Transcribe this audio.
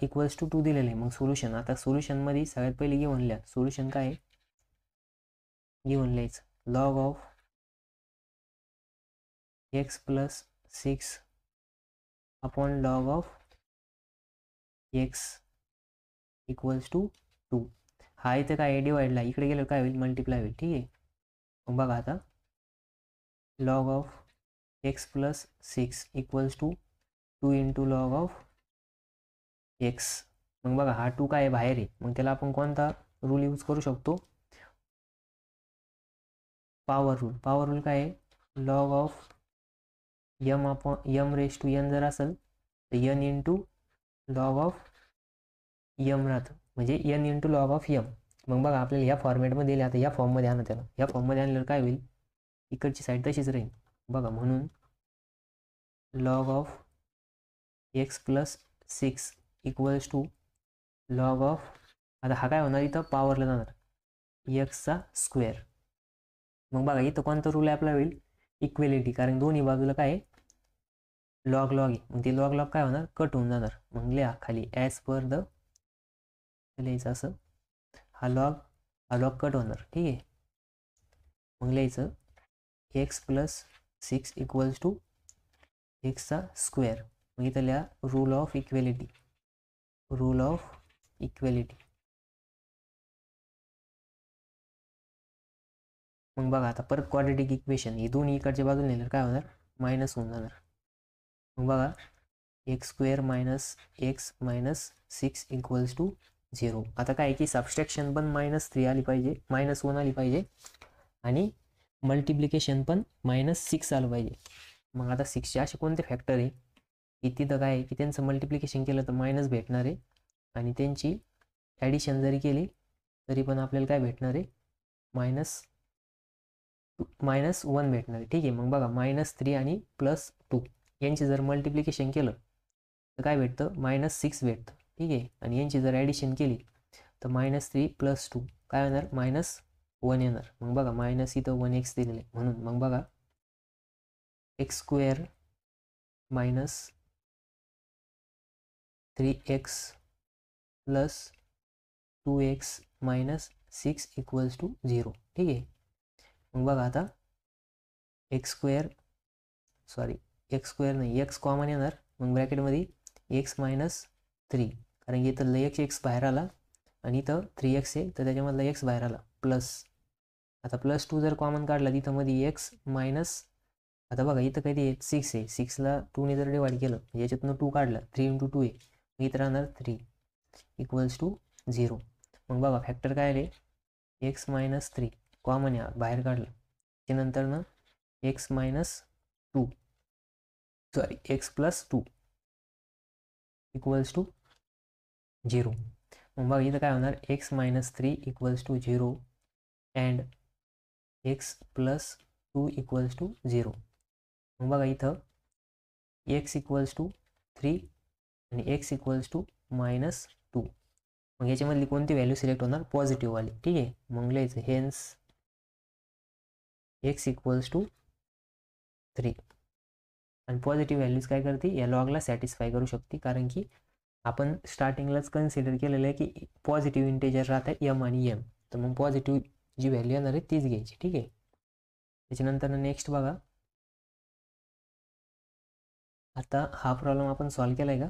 Equals to 2 दिलेलं आहे. मग सोल्युशन, आता सोल्युशनमध्ये सगळ्यात पहिले गिव्हन लिहा. सोल्युशन काय आहे, गिव्हन लिहायचं log of x plus 6 upon log of x equals to 2. हा इथे काय आहे, डिवाइडला, इकडे गेलं काय होईल, मल्टिप्लाय होईल. ठीक आहे. मग बघा आता log of x plus 6 equals to 2 into log of x. मग बघा हा 2 काय आहे, बाहेर आहे. मग त्याला आपण कोणता रूल यूज करू शकतो, पॉवर रूल. पॉवर रूल काय आहे, log of m upon m raise to n जर असेल तर n into log of m राहतं, म्हणजे n into log of m. मग बघा आपल्याला ह्या फॉर्मॅटमध्ये दिले, आता ह्या फॉर्ममध्ये आणा त्याला. ह्या फॉर्ममध्ये आणल्यावर काय होईल, इकडची साईड तशीच राहील. बघा म्हणून log of x plus 6 equals to log of, आता हा काय होणार, इथं पॉवरला जाणार x चा स्क्वेअर. मग बघा इथं कोणता रूल अप्लाय होईल, इक्वेलिटी, कारण दोन्ही बाजूला काय आहे, लॉग लॉग आहे. मग ते लॉग लॉग काय होणार, कट होऊन जाणार. मग लिहा खाली ॲज पर द, लिहायचं असं, हा लॉग कट होणार. ठीक आहे. मग लिहायचं x plus 6 equals to x चा स्क्वेअर. मग इथं लिहा rule of equality, rule of equality. मग बघा आता परत क्वाड्रेटिक इक्वेशन, हे दोन्ही इकडच्या बाजूला नेलं काय होणार, मायनस होऊन जाणार. मग बघा X square minus X minus 6 equals to 0. आता काय की सबस्ट्रॅक्शन पण -3 आली पाहिजे, -1 आली पाहिजे, आणि मल्टिप्लिकेशन पण -6 आलं पाहिजे. मग आता 6चे असे कोणते फॅक्टर आहे की तिथं काय आहे की त्यांचं मल्टिप्लिकेशन केलं तर मायनस भेटणार आहे, आणि त्यांची ॲडिशन जरी केली तरी पण आपल्याला काय भेटणार आहे, -1 भेटणार आहे. ठीक आहे. मग बघा -3 आणि +2 यांची जर मल्टिप्लिकेशन केलं तर काय भेटतं, -6 भेटतं. ठीक आहे. आणि यांची जर ॲडिशन केली तर -3 + 2 काय होणार, -1 येणार. मग बघा मायनस इथं 1x दिलेलं आहे, म्हणून मग बघा X square minus 3x plus 2x minus 6 equals to 0. ठीक आहे. मग बघा आता एक्स स्क्वेअर नाही, एक्स कॉमन येणार. मग ब्रॅकेटमध्ये x मायनस 3, कारण की इथं x बाहेर आला आणि इथं 3x आहे तर त्याच्यामधला x बाहेर आला, प्लस आता +2 जर कॉमन काढला तिथं मध्ये x मायनस, आता बघा इथं काही आहे 6 आहे, 6ला 2ने जर डिवाइड केलं याच्यातनं 2 काढलं, 3 × 2 आहे, मग इथं राहणार 3 इक्वल्स टू 0. मग बघा फॅक्टर काय आले, x मायनस 3 कॉमन आहे बाहेर काढलं, त्यानंतर ना x प्लस 2 इक्वल्स टू 0. मग बघा इथं काय होणार, x minus 3 equals to 0 and x plus 2 equals to 0. मग बघा इथं x इक्वल्स टू 3 आणि x इक्वल्स टू -2. मग याच्यामधली कोणती व्हॅल्यू सिलेक्ट होणार, पॉझिटिव्ह वाली. ठीक आहे. मग लिहायचं हेन्स x इक्वल्स टू 3. आणि पॉझिटिव्ह व्हॅल्यूज काय करते, या लॉगला सॅटिस्फाय करू शकते, कारण की आपण स्टार्टिंगलाच कन्सिडर केलेलं आहे की पॉझिटिव्ह इंटेजर राहतात m आणि m, तर मग पॉझिटिव्ह जी व्हॅल्यू येणार आहे तीच घ्यायची. ठीक आहे. त्याच्यानंतर नेक्स्ट बघा, आता हा प्रॉब्लेम आपण सॉल्व्ह केला आहे का,